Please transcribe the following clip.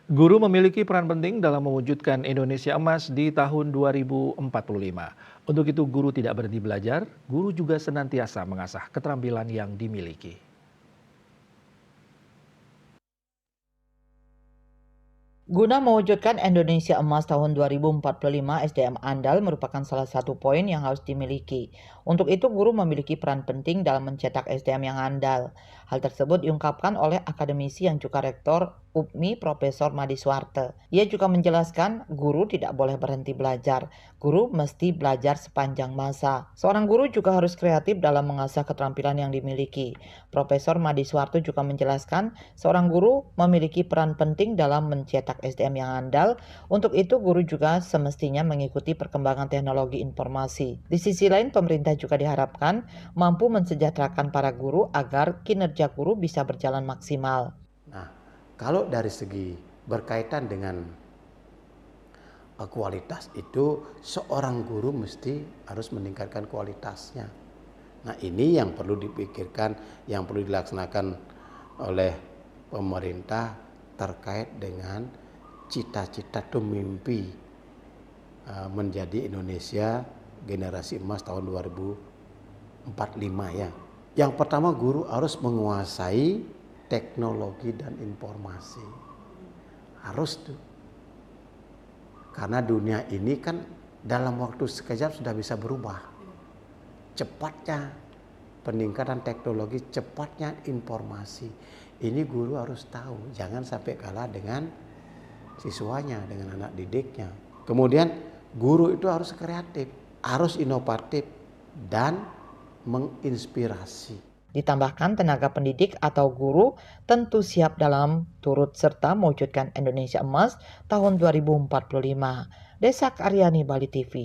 Guru memiliki peran penting dalam mewujudkan Indonesia emas di tahun 2045. Untuk itu guru tidak berhenti belajar, guru juga senantiasa mengasah keterampilan yang dimiliki. Guna mewujudkan Indonesia Emas tahun 2045, SDM andal merupakan salah satu poin yang harus dimiliki. Untuk itu, guru memiliki peran penting dalam mencetak SDM yang andal. Hal tersebut diungkapkan oleh akademisi yang juga rektor UPMI, Profesor Madi Suarte. Ia juga menjelaskan, guru tidak boleh berhenti belajar. Guru mesti belajar sepanjang masa. Seorang guru juga harus kreatif dalam mengasah keterampilan yang dimiliki. Profesor Madi Suarte juga menjelaskan, seorang guru memiliki peran penting dalam mencetak SDM yang andal. Untuk itu, guru juga semestinya mengikuti perkembangan teknologi informasi. Di sisi lain, pemerintah juga diharapkan mampu mensejahterakan para guru agar kinerja guru bisa berjalan maksimal. Nah, kalau dari segi berkaitan dengan kualitas itu, seorang guru mesti harus meningkatkan kualitasnya. Nah, ini yang perlu dipikirkan, yang perlu dilaksanakan oleh pemerintah terkait dengan cita-cita atau mimpi menjadi Indonesia generasi emas tahun 2045 ya. Yang pertama, guru harus menguasai teknologi dan informasi. Harus tuh. Karena dunia ini kan dalam waktu sekejap sudah bisa berubah. Cepatnya peningkatan teknologi, cepatnya informasi. Ini guru harus tahu, jangan sampai kalah dengan siswanya, dengan anak didiknya. Kemudian guru itu harus kreatif, harus inovatif, dan menginspirasi. Ditambahkan, tenaga pendidik atau guru tentu siap dalam turut serta mewujudkan Indonesia Emas tahun 2045. Desak Aryani, Bali TV.